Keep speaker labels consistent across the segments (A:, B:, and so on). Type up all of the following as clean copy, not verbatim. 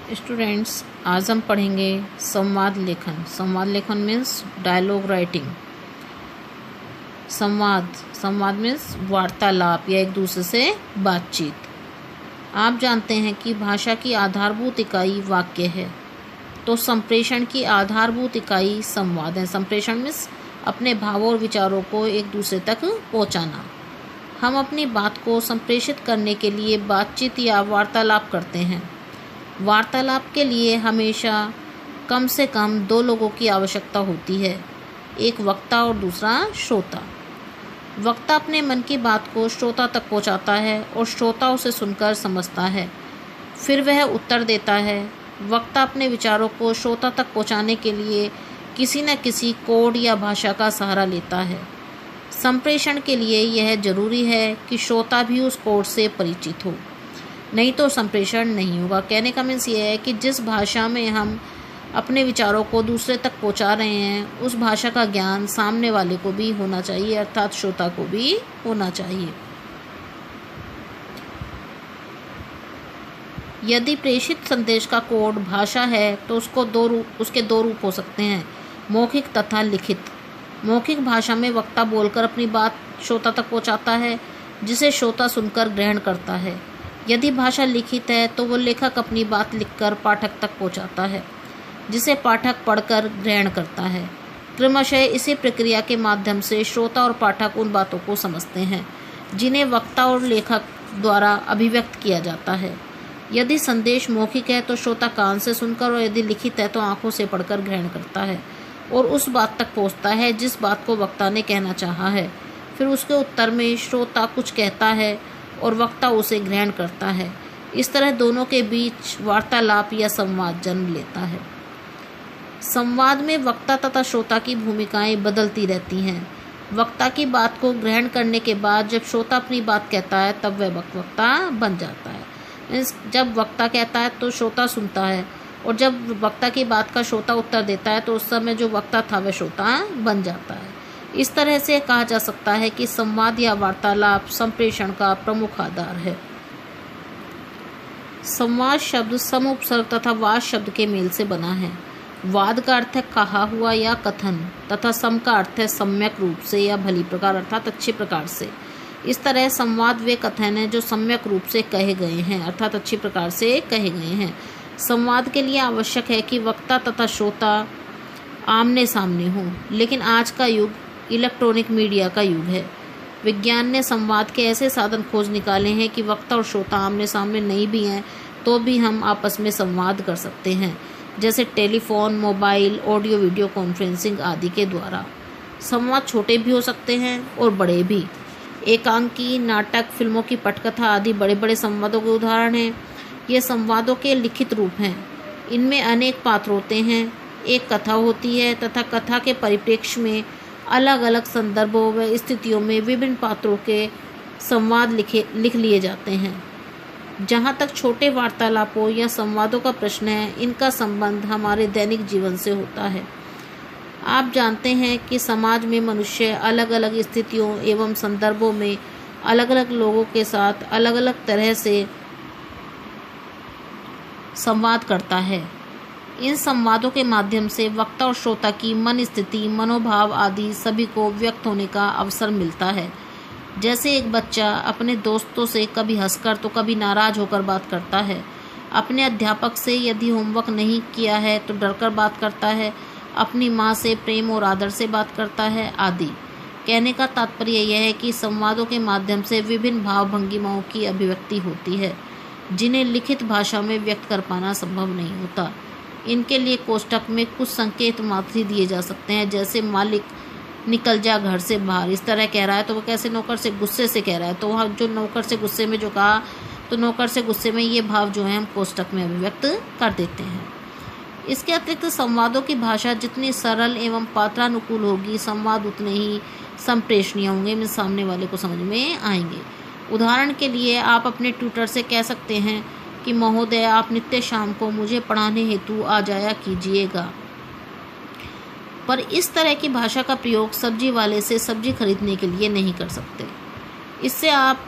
A: Students, आज हम पढ़ेंगे संवाद लेखन। संवाद लेखन मीन्स डायलॉग राइटिंग। संवाद मीन्स वार्तालाप या एक दूसरे से बातचीत। आप जानते हैं कि भाषा की आधारभूत इकाई वाक्य है, तो संप्रेषण की आधारभूत इकाई संवाद है। संप्रेषण मीन्स अपने भावों और विचारों को एक दूसरे तक पहुंचाना। हम अपनी बात को संप्रेषित करने के लिए बातचीत या वार्तालाप करते हैं। वार्तालाप के लिए हमेशा कम से कम दो लोगों की आवश्यकता होती है, एक वक्ता और दूसरा श्रोता। वक्ता अपने मन की बात को श्रोता तक पहुंचाता है और श्रोता उसे सुनकर समझता है, फिर वह उत्तर देता है। वक्ता अपने विचारों को श्रोता तक पहुंचाने के लिए किसी न किसी कोड या भाषा का सहारा लेता है। संप्रेषण के लिए यह जरूरी है कि श्रोता भी उस कोड से परिचित हो, नहीं तो संप्रेषण नहीं होगा। कहने का मीन्स ये है कि जिस भाषा में हम अपने विचारों को दूसरे तक पहुंचा रहे हैं, उस भाषा का ज्ञान सामने वाले को भी होना चाहिए, अर्थात श्रोता को भी होना चाहिए। यदि प्रेषित संदेश का कोड भाषा है तो उसके दो रूप हो सकते हैं, मौखिक तथा लिखित। मौखिक भाषा में वक्ता बोलकर अपनी बात श्रोता तक पहुंचाता है, जिसे श्रोता सुनकर ग्रहण करता है। यदि भाषा लिखित है तो वो लेखक अपनी बात लिखकर पाठक तक पहुंचाता है, जिसे पाठक पढ़कर ग्रहण करता है। क्रमशः इसी प्रक्रिया के माध्यम से श्रोता और पाठक उन बातों को समझते हैं जिन्हें वक्ता और लेखक द्वारा अभिव्यक्त किया जाता है। यदि संदेश मौखिक है तो श्रोता कान से सुनकर, और यदि लिखित है तो आंखों से पढ़कर ग्रहण करता है और उस बात तक पहुंचता है जिस बात को वक्ता ने कहना चाहा है। फिर उसके उत्तर में श्रोता कुछ कहता है और वक्ता उसे ग्रहण करता है। इस तरह दोनों के बीच वार्तालाप या संवाद जन्म लेता है। संवाद में वक्ता तथा श्रोता की भूमिकाएं बदलती रहती हैं। वक्ता की बात को ग्रहण करने के बाद जब श्रोता अपनी बात कहता है तब वह वक्ता बन जाता है। जब वक्ता कहता है तो श्रोता सुनता है, और जब वक्ता की बात का श्रोता उत्तर देता है तो उस समय जो वक्ता था वह श्रोता बन जाता है। इस तरह से कहा जा सकता है कि संवाद या वार्तालाप संप्रेषण का प्रमुख आधार है। संवाद शब्द सम उपसर्ग तथा वाद शब्द के मेल से बना है। वाद का अर्थ है कहा हुआ या कथन, तथा सम का अर्थ है सम्यक रूप से या भली प्रकार अर्थात अच्छे प्रकार से। इस तरह संवाद वे कथन हैं जो सम्यक रूप से कहे गए हैं, अर्थात अच्छी प्रकार से कहे गए हैं। संवाद के लिए आवश्यक है कि वक्ता तथा श्रोता आमने सामने हों, लेकिन आज का युग इलेक्ट्रॉनिक मीडिया का युग है। विज्ञान ने संवाद के ऐसे साधन खोज निकाले हैं कि वक्ता और श्रोता आमने सामने नहीं भी हैं तो भी हम आपस में संवाद कर सकते हैं, जैसे telephone, mobile, audio video conferencing आदि के द्वारा। संवाद छोटे भी हो सकते हैं और बड़े भी। एकांकी, नाटक, फिल्मों की पटकथा आदि बड़े बड़े संवादों के उदाहरण हैं। ये संवादों के लिखित रूप हैं। इनमें अनेक पात्र होते हैं, एक कथा होती है तथा कथा के परिप्रेक्ष्य में अलग अलग संदर्भों व स्थितियों में विभिन्न पात्रों के संवाद लिख लिए जाते हैं। जहाँ तक छोटे वार्तालापों या संवादों का प्रश्न है, इनका संबंध हमारे दैनिक जीवन से होता है। आप जानते हैं कि समाज में मनुष्य अलग अलग स्थितियों एवं संदर्भों में अलग अलग लोगों के साथ अलग अलग तरह से संवाद करता है। इन संवादों के माध्यम से वक्ता और श्रोता की मन स्थिति, मनोभाव आदि सभी को व्यक्त होने का अवसर मिलता है। जैसे एक बच्चा अपने दोस्तों से कभी हंसकर तो कभी नाराज होकर बात करता है, अपने अध्यापक से यदि होमवर्क नहीं किया है तो डरकर बात करता है, अपनी माँ से प्रेम और आदर से बात करता है आदि। कहने का तात्पर्य यह है कि संवादों के माध्यम से विभिन्न भाव भंगिमाओं की अभिव्यक्ति होती है, जिन्हें लिखित भाषा में व्यक्त कर पाना संभव नहीं होता। इनके लिए कोष्टक में कुछ संकेत मात्र ही दिए जा सकते हैं, जैसे मालिक निकल जा घर से बाहर, इस तरह कह रहा है तो वो कैसे नौकर से गुस्से से कह रहा है, तो वहाँ जो नौकर से गुस्से में जो कहा, तो नौकर से गुस्से में ये भाव जो है हम कोष्टक में अभिव्यक्त कर देते हैं। इसके अतिरिक्त संवादों की भाषा जितनी सरल एवं पात्रानुकूल होगी, संवाद उतने ही संप्रेषणीय होंगे, में सामने वाले को समझ में आएंगे। उदाहरण के लिए आप अपने ट्यूटर से कह सकते हैं कि महोदय, आप नित्य शाम को मुझे पढ़ाने हेतु आ जाया कीजिएगा। पर इस तरह की भाषा का प्रयोग सब्जी वाले से सब्जी खरीदने के लिए नहीं कर सकते। इससे आप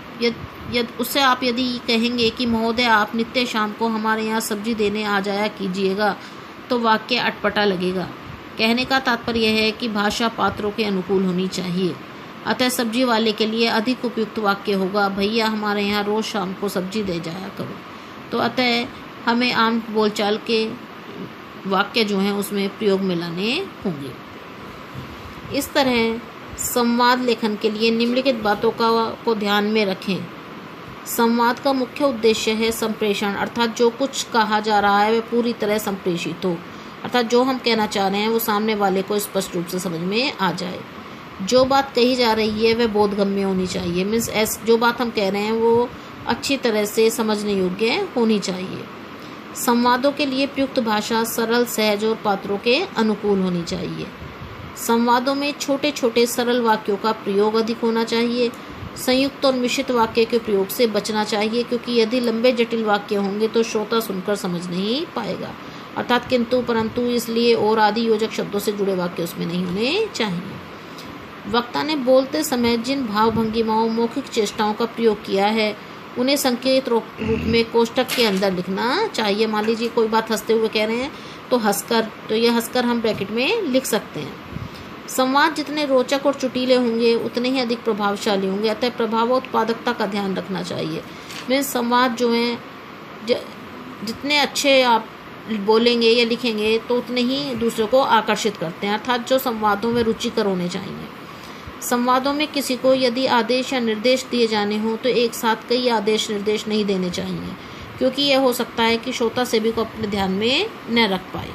A: उससे आप यदि कहेंगे कि महोदय आप नित्य शाम को हमारे यहाँ सब्जी देने आ जाया कीजिएगा, तो वाक्य अटपटा लगेगा। कहने का तात्पर्य यह है कि भाषा पात्रों के अनुकूल होनी चाहिए। अतः सब्जी वाले के लिए अधिक उपयुक्त वाक्य होगा, भैया हमारे यहाँ रोज़ शाम को सब्जी दे जाया करो। तो अतः हमें आम बोलचाल के वाक्य जो हैं उसमें प्रयोग में लाने होंगे। इस तरह संवाद लेखन के लिए निम्नलिखित बातों को ध्यान में रखें। संवाद का मुख्य उद्देश्य है संप्रेषण, अर्थात जो कुछ कहा जा रहा है वह पूरी तरह संप्रेषित हो, अर्थात जो हम कहना चाह रहे हैं वो सामने वाले को स्पष्ट रूप से समझ में आ जाए। जो बात कही जा रही है वह बोधगम्य होनी चाहिए, मीन्स जो बात हम कह रहे हैं वो अच्छी तरह से समझने योग्य होनी चाहिए। संवादों के लिए प्रयुक्त भाषा सरल, सहज और पात्रों के अनुकूल होनी चाहिए। संवादों में छोटे छोटे सरल वाक्यों का प्रयोग अधिक होना चाहिए। संयुक्त और मिश्रित वाक्य के प्रयोग से बचना चाहिए, क्योंकि यदि लंबे जटिल वाक्य होंगे तो श्रोता सुनकर समझ नहीं पाएगा, अर्थात किंतु परंतु, इसलिए और आदि योजक शब्दों से जुड़े वाक्य उसमें नहीं होने चाहिए। वक्ता ने बोलते समय जिन भाव भंगिमाओं, मौखिक चेष्टाओं का प्रयोग किया है उन्हें संकेत रूप में कोष्टक के अंदर लिखना चाहिए। मान लीजिए कोई बात हंसते हुए कह रहे हैं तो हंसकर, तो ये हंसकर हम ब्रैकेट में लिख सकते हैं। संवाद जितने रोचक और चुटीले होंगे उतने ही अधिक प्रभावशाली होंगे, अतः प्रभाव और उत्पादकता का ध्यान रखना चाहिए। मीन्स संवाद जो हैं जितने अच्छे आप बोलेंगे या लिखेंगे तो उतने ही दूसरे को आकर्षित करते हैं, अर्थात जो संवादों में रुचिकर होने चाहिए। संवादों में किसी को यदि आदेश या निर्देश दिए जाने हों तो एक साथ कई आदेश निर्देश नहीं देने चाहिए, क्योंकि यह हो सकता है कि श्रोता सभी को अपने ध्यान में न रख पाए।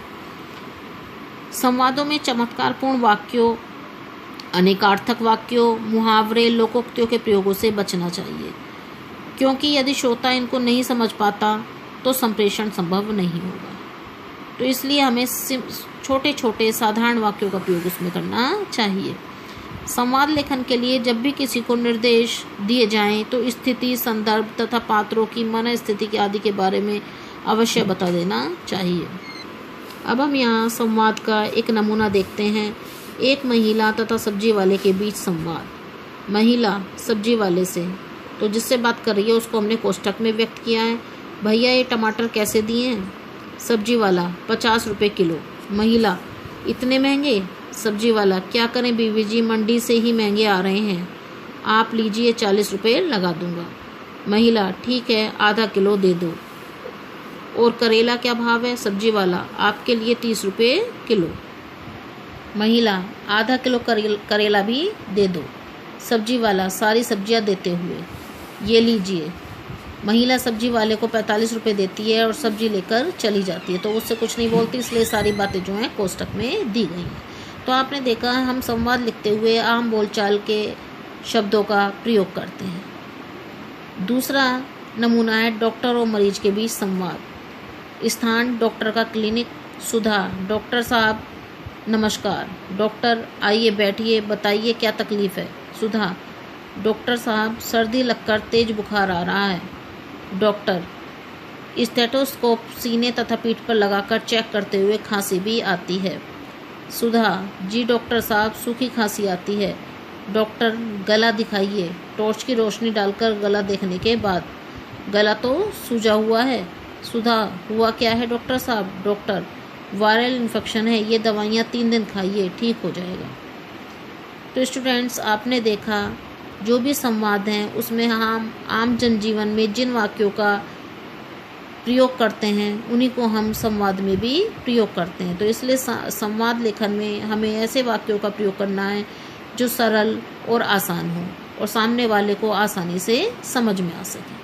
A: संवादों में चमत्कारपूर्ण वाक्यों, अनेकार्थक वाक्यों, मुहावरे, लोकोक्तियों के प्रयोगों से बचना चाहिए, क्योंकि यदि श्रोता इनको नहीं समझ पाता तो संप्रेषण संभव नहीं होगा। तो इसलिए हमें छोटे छोटे साधारण वाक्यों का प्रयोग उसमें करना चाहिए। संवाद लेखन के लिए जब भी किसी को निर्देश दिए जाएं तो स्थिति, संदर्भ तथा पात्रों की मन स्थिति आदि के बारे में अवश्य बता देना चाहिए। अब हम यहाँ संवाद का एक नमूना देखते हैं। एक महिला तथा सब्जी वाले के बीच संवाद। महिला सब्जी वाले से, तो जिससे बात कर रही है उसको हमने कोष्टक में व्यक्त किया है। भैया ये टमाटर कैसे दिए हैं? सब्जी वाला 50 रुपये किलो। महिला इतने महंगे? सब्जी वाला क्या करें बीवी जी, मंडी से ही महंगे आ रहे हैं, आप लीजिए 40 रुपये लगा दूंगा। महिला ठीक है, आधा किलो दे दो। और करेला क्या भाव है? सब्जी वाला आपके लिए 30 रुपये किलो। महिला आधा किलो करेला भी दे दो। सब्जी वाला सारी सब्जियां देते हुए, ये लीजिए। महिला सब्जी वाले को 45 रुपये देती है और सब्जी लेकर चली जाती है, तो उससे कुछ नहीं बोलती, इसलिए सारी बातें जो हैं कोष्टक में दी गई हैं। तो आपने देखा हम संवाद लिखते हुए आम बोलचाल के शब्दों का प्रयोग करते हैं। दूसरा नमूना है डॉक्टर और मरीज के बीच संवाद। स्थान डॉक्टर का क्लिनिक। सुधा डॉक्टर साहब नमस्कार। डॉक्टर आइए बैठिए, बताइए क्या तकलीफ़ है? सुधा डॉक्टर साहब सर्दी लगकर तेज बुखार आ रहा है। डॉक्टर स्टेथोस्कोप सीने तथा पीठ पर लगाकर चेक करते हुए खांसी भी आती है। सुधा जी डॉक्टर साहब सूखी खांसी आती है। डॉक्टर गला दिखाइए। टॉर्च की रोशनी डालकर गला देखने के बाद, गला तो सूजा हुआ है। सुधा हुआ क्या है डॉक्टर साहब? डॉक्टर वायरल इन्फेक्शन है, ये दवाइयाँ 3 दिन खाइए, ठीक हो जाएगा। तो स्टूडेंट्स आपने देखा जो भी संवाद हैं उसमें हम आम जनजीवन में जिन वाक्यों का प्रयोग करते हैं उन्हीं को हम संवाद में भी प्रयोग करते हैं। तो इसलिए संवाद लेखन में हमें ऐसे वाक्यों का प्रयोग करना है जो सरल और आसान हो और सामने वाले को आसानी से समझ में आ सके।